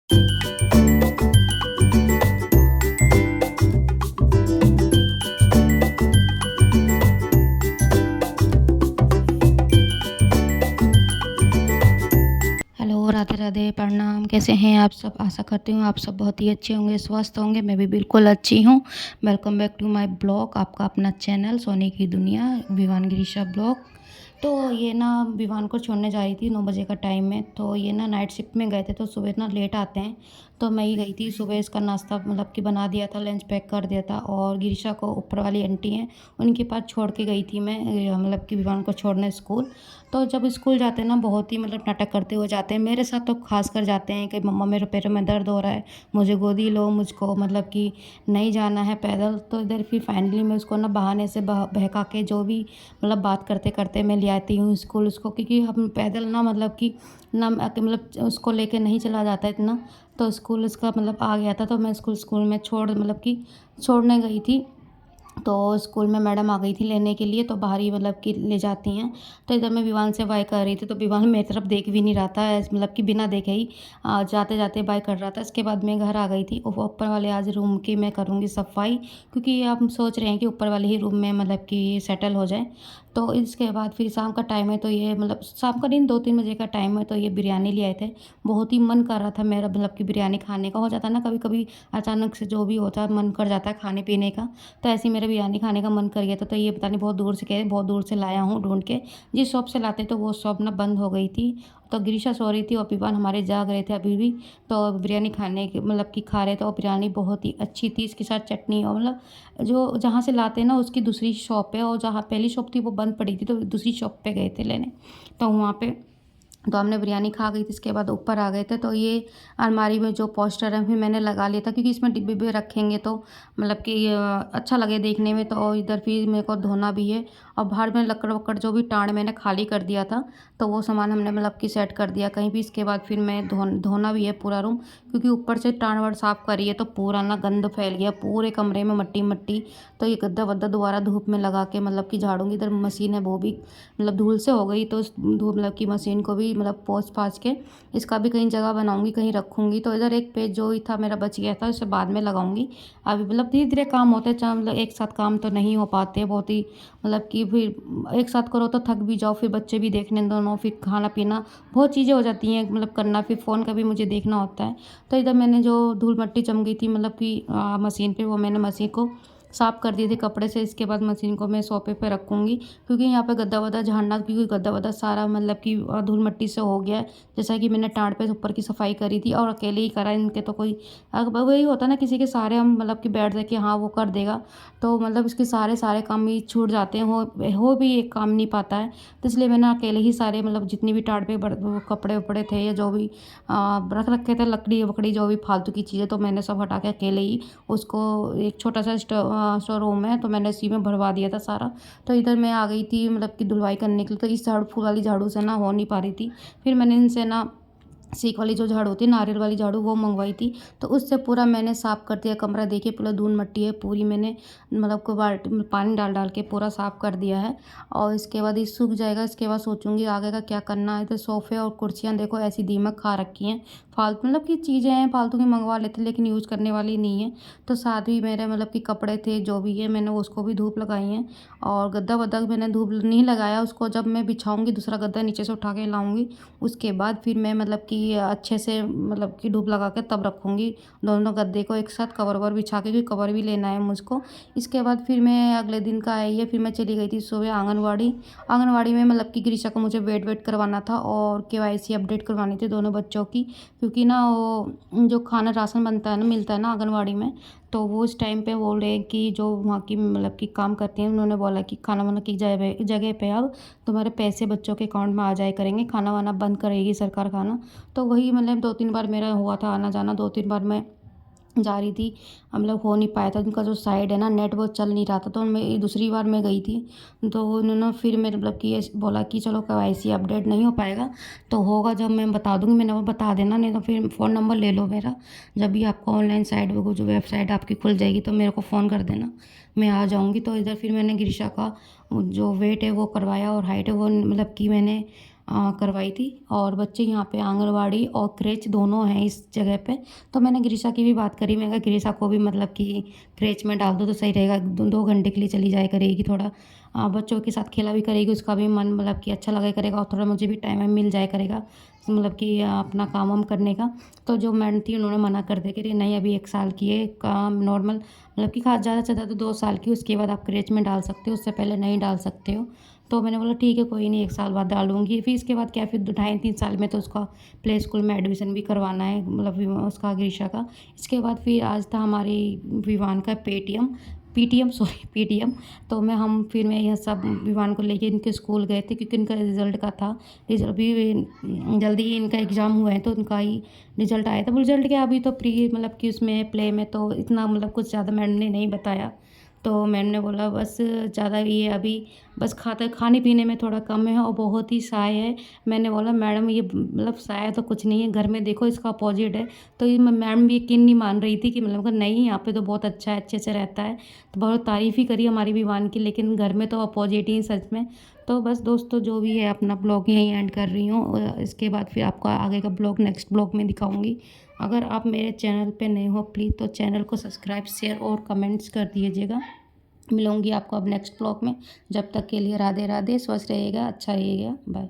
Hello, Radhe Radhe, प्रणाम। कैसे हैं आप सब? आशा करती हूँ आप सब बहुत ही अच्छे होंगे, स्वस्थ होंगे। मैं भी बिल्कुल अच्छी हूँ। Welcome back to my blog, आपका अपना चैनल सोने की दुनिया, विवान गिरीशा ब्लॉग। तो ये ना विवान को छोड़ने जा रही थी 9 बजे का टाइम में। तो ये ना नाइट शिफ्ट में गए थे, तो सुबह ना लेट आते हैं। तो मैं ही गई थी सुबह, इसका नाश्ता मतलब कि बना दिया था, लंच पैक कर दिया था। और गिरीशा को ऊपर वाली आंटी हैं, उनके पास छोड़ के गई थी मैं, मतलब कि विवान को छोड़ने स्कूल। तो जब स्कूल जाते हैं ना, बहुत ही मतलब नाटक करते हुए जाते हैं। मेरे साथ तो खास कर जाते हैं कि मम्मा मेरे पैरों में दर्द हो रहा है, मुझे गोदी लो, मुझको मतलब कि नहीं जाना है पैदल। तो इधर फिर फाइनली मैं उसको ना बहाने से बहका के जो भी मतलब बात करते करते मैं ले आती हूँ स्कूल उसको, क्योंकि हम पैदल ना मतलब कि ना मतलब उसको लेके नहीं चला जाता इतना। तो स्कूल उसका मतलब आ गया था, तो मैं स्कूल में छोड़ मतलब कि छोड़ने गई थी। तो स्कूल में मैडम आ गई थी लेने के लिए, तो बाहर ही मतलब कि ले जाती हैं। तो इधर मैं विवान से बाय कर रही थी, तो विवान मेरी तरफ देख भी नहीं रहा था, मतलब कि बिना देखे ही जाते जाते बाय कर रहा था। इसके बाद मैं घर आ गई थी। ऊपर वाले आज रूम की मैं करूँगी सफाई, क्योंकि आप सोच रहे हैं कि ऊपर वाले ही रूम में मतलब कि सेटल हो जाए। तो इसके बाद फिर शाम का टाइम है, तो ये मतलब शाम का नहीं, 2-3 बजे का टाइम है। तो ये बिरयानी ले आए थे। बहुत ही मन कर रहा था मेरा मतलब कि बिरयानी खाने का। हो जाता है ना कभी कभी अचानक से, जो भी होता है मन कर जाता है खाने पीने का। तो ऐसे ही मेरा बिरयानी खाने का मन कर गया था। तो ये पता नहीं बहुत दूर से, कह बहुत दूर से लाया हूँ ढूँढ के। जिस शॉप से लाते तो वो शॉप ना बंद हो गई थी। तो गिरीशा सो रही थी और विवान हमारे जाग रहे थे अभी भी। तो बिरयानी खाने की मतलब कि खा रहे थे, और बिरयानी बहुत ही अच्छी थी। इसके साथ चटनी, और मतलब जो जहाँ से लाते हैं ना उसकी दूसरी शॉप है, और जहाँ पहली शॉप थी वो बंद पड़ी थी, तो दूसरी शॉप पे गए थे लेने। तो वहाँ पे तो हमने बिरयानी खा गई थी। इसके बाद ऊपर आ गए थे। तो ये अलमारी में जो पोस्टर है फिर मैंने लगा लिया था, क्योंकि इसमें डिब्बे भी रखेंगे तो मतलब कि अच्छा लगे देखने में। तो इधर फिर मेरे को धोना भी है। और बाहर में लकड़ वकड़ जो भी टाँड़ मैंने खाली कर दिया था, तो वो सामान हमने मतलब कि सेट कर दिया कहीं भी। इसके बाद फिर मैं धोना भी है पूरा रूम, क्योंकि ऊपर से टाँड़ वाड़ साफ़ करी है तो पूरा ना गंद फैल गया पूरे कमरे में, मट्टी मट्टी। तो ये गद्दा वद्दा दोबारा धूप में लगा के मतलब कि झाड़ूंगी। इधर मशीन है वो भी मतलब धूल से हो गई, तो उस धूप मतलब की मशीन को भी मतलब पोंछ पाछ के इसका भी कहीं जगह बनाऊंगी, कहीं रखूंगी। तो इधर एक पेज जो ही था मेरा बच गया था, उसे बाद में लगाऊंगी। अभी मतलब धीरे धीरे काम होते हैं, मतलब एक साथ काम तो नहीं हो पाते बहुत ही, मतलब कि फिर एक साथ करो तो थक भी जाओ, फिर बच्चे भी देखने दोनों, फिर खाना पीना बहुत चीज़ें हो जाती हैं मतलब करना, फिर फ़ोन का भी मुझे देखना होता है। तो इधर मैंने जो धूल मट्टी जम गई थी मतलब कि मशीन पे, वो मैंने मशीन को साफ़ कर दिए थे कपड़े से। इसके बाद मशीन को मैं सोफे पे रखूँगी, क्योंकि यहाँ पे गद्दा वद्दा झाड़ना, क्योंकि गद्दा वद्दा सारा मतलब कि धूल मिट्टी से हो गया है। जैसा कि मैंने टाट पे ऊपर की सफाई करी थी और अकेले ही करा, इनके तो कोई वही होता है ना, किसी के सारे हम मतलब कि बैठ जाए कि हाँ वो कर देगा, तो मतलब इसके सारे सारे काम ही छूट जाते हैं, हो भी एक काम नहीं पाता है। तो इसलिए मैंने अकेले ही सारे मतलब जितनी भी टाट पे वो कपड़े वपड़े थे या जो भी रख रखे थे, लकड़ी वकड़ी जो भी फालतू की चीज़ें, तो मैंने सब हटा के अकेले ही उसको, एक छोटा सा स्टोर रूम है तो मैंने इसी में भरवा दिया था सारा। तो इधर मैं आ गई थी मतलब कि धुलवाई करने के लिए। तो इस झाड़ू फूल वाली झाड़ू से ना हो नहीं पा रही थी। फिर मैंने इनसे ना सीक वाली जो झाड़ू होती है, नारियल वाली झाड़ू, वो मंगवाई थी। तो उससे पूरा मैंने साफ़ कर दिया कमरा। देखिए पूरा धूल मिट्टी है पूरी, मैंने मतलब को बाल्टी में पानी डाल डाल के पूरा साफ़ कर दिया है। और इसके बाद ये सूख जाएगा, इसके बाद सोचूंगी आगे का क्या करना है। तो सोफ़े और कुर्सियाँ देखो ऐसी दीमक खा रखी हैं, फालतू मतलब कि चीज़ें हैं फालतू की मंगवा लेते लेकिन यूज़ करने वाली नहीं है। तो साथ ही मेरे मतलब कि कपड़े थे जो भी है, मैंने उसको भी धूप लगाई है। और गद्दा वद्दा मैंने धूप नहीं लगाया, उसको जब मैं बिछाऊंगी दूसरा गद्दा नीचे से उठा के लाऊंगी, उसके बाद फिर मैं मतलब कि अच्छे से मतलब कि धूप लगा के तब रखूँगी दोनों गद्दे को एक साथ, कवर ववर बिछा के, क्योंकि कवर भी लेना है मुझको। इसके बाद फिर मैं अगले दिन का आई है, फिर मैं चली गई थी सुबह आंगनवाड़ी। आंगनवाड़ी में मतलब कि गिरीशा को मुझे वेट करवाना था और केवाईसी अपडेट करवानी थी दोनों बच्चों की, क्योंकि ना वो जो खाना राशन बनता है ना, मिलता है ना आंगनवाड़ी में, तो वो उस टाइम पे बोल रहे हैं कि जो वहाँ की मतलब कि काम करती हैं, उन्होंने बोला कि खाना वाना की जगह पे अब तुम्हारे पैसे बच्चों के अकाउंट में आ जाया करेंगे, खाना वाना बंद करेगी सरकार खाना। तो वही मतलब 2-3 बार मेरा हुआ था आना जाना, 2-3 बार मैं जा रही थी, मतलब हो नहीं पाया था। उनका जो साइड है ना नेट वो चल नहीं रहा था। तो मैं दूसरी बार मैं गई थी, तो उन्होंने फिर मेरे मतलब कि ये बोला कि चलो केवाईसी अपडेट नहीं हो पाएगा, तो होगा जब मैं बता दूंगी। मैंने वो बता देना, नहीं तो फिर फ़ोन नंबर ले लो मेरा, जब भी आपको ऑनलाइन साइट वो जो वेबसाइट आपकी खुल जाएगी तो मेरे को फ़ोन कर देना, मैं आ जाऊँगी। तो इधर फिर मैंने गिरीशा का जो वेट है वो करवाया, और हाइट है वो मतलब कि मैंने करवाई थी। और बच्चे यहाँ पे आंगनवाड़ी और क्रेच दोनों हैं इस जगह पे। तो मैंने गिरिशा की भी बात करी, मैंने कहा गिरिशा को भी मतलब कि क्रेच में डाल दो तो सही रहेगा, 2 घंटे के लिए चली जाया करेगी, थोड़ा बच्चों के साथ खेला भी करेगी, उसका भी मन मतलब कि अच्छा लगा करेगा और थोड़ा मुझे भी टाइम मिल जाया करेगा मतलब कि अपना काम वाम करने का। तो जो मैडम थी उन्होंने मना कर दिया कि नहीं अभी 1 साल की है, काम नॉर्मल मतलब कि खा ज़्यादा से ज़्यादा तो 2 साल की, उसके बाद आप क्रेच में डाल सकते हो, उससे पहले नहीं डाल सकते हो। तो मैंने बोला ठीक है कोई नहीं, 1 साल बाद डालूँगी। फिर इसके बाद क्या, फिर 2 ढाई 3 साल में तो उसका प्ले स्कूल में एडमिशन भी करवाना है, मतलब उसका गिरिशा का। इसके बाद फिर आज था हमारी विवान का पेटीएम पीटीएम सॉरी पीटीएम। तो फिर मैं यह सब विवान को लेके इनके स्कूल गए थे, क्योंकि इनका रिज़ल्ट का था। रिज़ल्ट अभी जल्दी ही इनका एग्ज़ाम हुआ है तो उनका ही रिज़ल्ट आया था। वो रिज़ल्ट क्या, अभी तो प्री मतलब कि उसमें प्ले में तो इतना मतलब कुछ ज़्यादा मैम ने नहीं बताया। तो मैम ने बोला बस ज़्यादा ये अभी बस खाने पीने में थोड़ा कम है और बहुत ही शाय है। मैंने बोला मैडम ये मतलब शाय तो कुछ नहीं है, घर में देखो इसका अपोज़िट है। तो ये मैम भी यकीन नहीं मान रही थी कि मतलब कहा नहीं यहाँ पे तो बहुत अच्छा है, अच्छे से रहता है। तो बहुत तारीफ़ ही करी हमारी विवान की, लेकिन घर में तो अपोज़िट ही है सच में। तो बस दोस्तों जो भी है अपना ब्लॉग यहीं एंड कर रही हूँ, इसके बाद फिर आपको आगे का ब्लॉग नेक्स्ट ब्लॉग में दिखाऊँगी। अगर आप मेरे चैनल पे नए हो प्लीज़ तो चैनल को सब्सक्राइब, शेयर और कमेंट्स कर दीजिएगा। मिलूँगी आपको अब नेक्स्ट ब्लॉग में। जब तक के लिए राधे राधे, स्वस्थ रहिएगा, अच्छा रहिएगा, बाय।